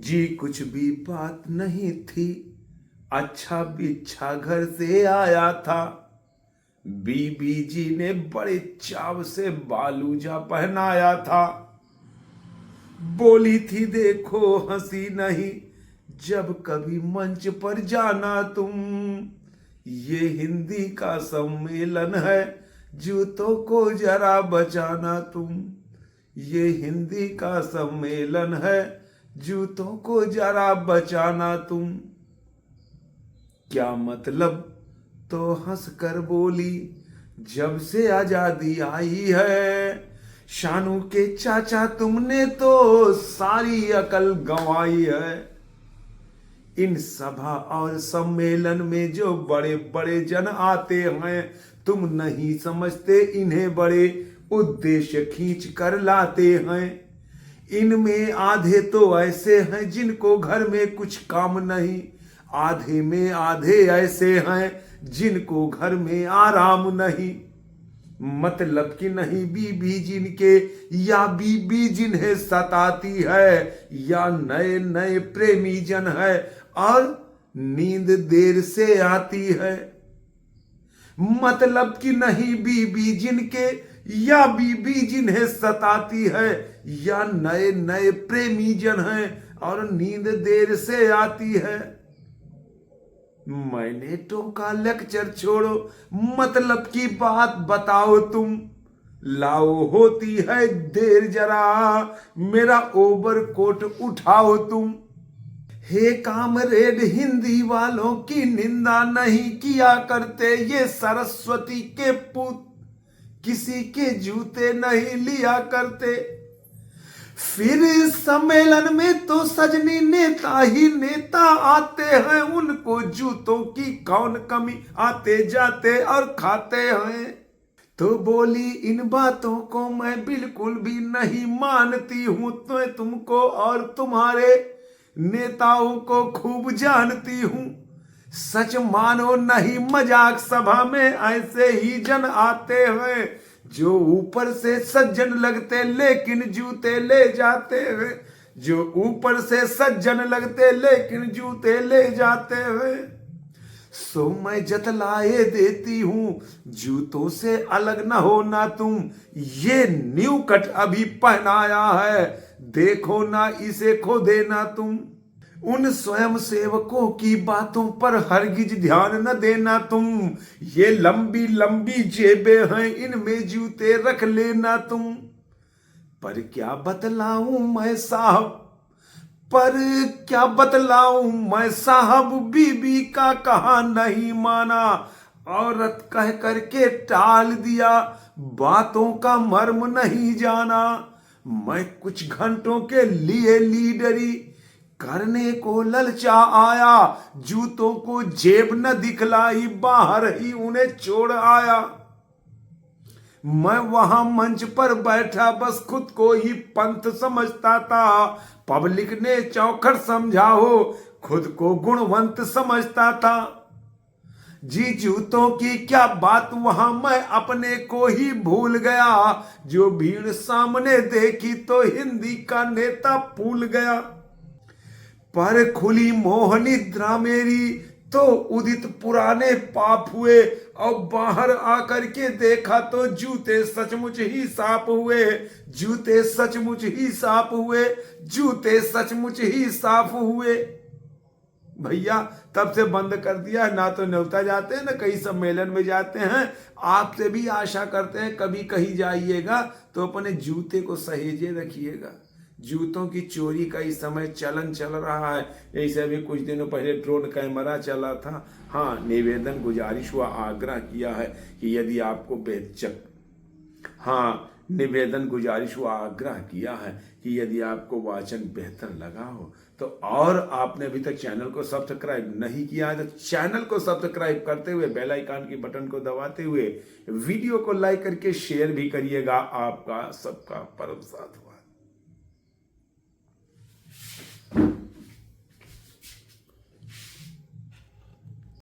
जी कुछ भी बात नहीं थी, अच्छा बिच्छा घर से आया था। बीबी जी ने बड़े चाव से बालूजा पहनाया था। बोली थी देखो हंसी नहीं, जब कभी मंच पर जाना तुम। ये हिंदी का सम्मेलन है, जूतों को जरा बचाना तुम। ये हिंदी का सम्मेलन है, जूतों को जरा बचाना तुम। क्या मतलब, तो हंस कर बोली, जब से आजादी आई है शानू के चाचा तुमने तो सारी अकल गंवाई है। इन सभा और सम्मेलन में जो बड़े बड़े जन आते हैं, तुम नहीं समझते इन्हें बड़े उद्देश्य खींच कर लाते हैं। इनमें आधे तो ऐसे हैं जिनको घर में कुछ काम नहीं, आधे में आधे ऐसे हैं जिनको घर में आराम नहीं। मतलब कि नहीं बीबी जिनके, या बीबी जिन्हें सताती है, या नए नए प्रेमी जन है और नींद देर से आती है। मतलब कि नहीं बीबी जिनके, या बीबी जिन्हें सताती है, या नए नए प्रेमी जन हैं और नींद देर से आती है। मैंने टोका लेक्चर छोड़ो, मतलब की बात बताओ तुम। लाओ होती है देर जरा, मेरा ओवरकोट उठाओ तुम। हे कामरेड हिंदी वालों की निंदा नहीं किया करते, ये सरस्वती के पुत किसी के जूते नहीं लिया करते। फिर सम्मेलन में तो सजनी नेता ही नेता आते हैं, उनको जूतों की कौन कमी, आते जाते और खाते हैं। तो बोली इन बातों को मैं बिल्कुल भी नहीं मानती हूं, तो तुमको और तुम्हारे नेताओं को खूब जानती हूं। सच मानो नहीं मजाक सभा में ऐसे ही जन आते हैं जो ऊपर से सज्जन लगते लेकिन जूते ले जाते हैं, जो ऊपर से सज्जन लगते लेकिन जूते ले जाते हैं। सो मैं जतलाए देती हूं, जूतों से अलग न होना तुम। ये न्यू कट अभी पहनाया है, देखो ना इसे खो देना तुम। उन स्वयं सेवकों की बातों पर हरगिज ध्यान न देना तुम। ये लंबी लंबी जेबें हैं, इनमें जूते रख लेना तुम। पर क्या बतलाऊं मैं साहब, पर क्या बतलाऊं मैं साहब, बीबी का कहा नहीं माना। औरत कह करके टाल दिया, बातों का मर्म नहीं जाना। मैं कुछ घंटों के लिए लीडरी करने को ललचा आया, जूतों को जेब न दिखलाई, बाहर ही उन्हें छोड़ आया। मैं वहां मंच पर बैठा बस खुद को ही पंथ समझता था, पब्लिक ने चौखट समझा हो, खुद को गुणवंत समझता था। जी जूतों की क्या बात, वहां मैं अपने को ही भूल गया। जो भीड़ सामने देखी तो हिंदी का नेता भूल गया। पर खुली मोहनिद्रा मेरी तो उदित पुराने पाप हुए, और बाहर आकर के देखा तो जूते सचमुच ही साफ हुए। जूते सचमुच ही साफ हुए, जूते सचमुच ही साफ हुए। भैया तब से बंद कर दिया, ना तो न्योता जाते हैं ना कहीं सम्मेलन में जाते हैं। आपसे भी आशा करते हैं कभी कहीं जाइएगा तो अपने जूते को सहेजे रखिएगा। जूतों की चोरी का इस समय चलन चल रहा है। ऐसे अभी कुछ दिनों पहले ड्रोन कैमरा चला था। हाँ, निवेदन गुजारिश हुआ, आग्रह किया है कि यदि आपको निवेदन गुजारिश हुआ, आग्रह किया है कि यदि आपको वाचन बेहतर लगा हो तो, और आपने अभी तक चैनल को सब्सक्राइब नहीं किया है तो चैनल को सब्सक्राइब करते हुए बेल आइकन की बटन को दबाते हुए वीडियो को लाइक करके शेयर भी करिएगा। आपका सबका परम साथ हुआ।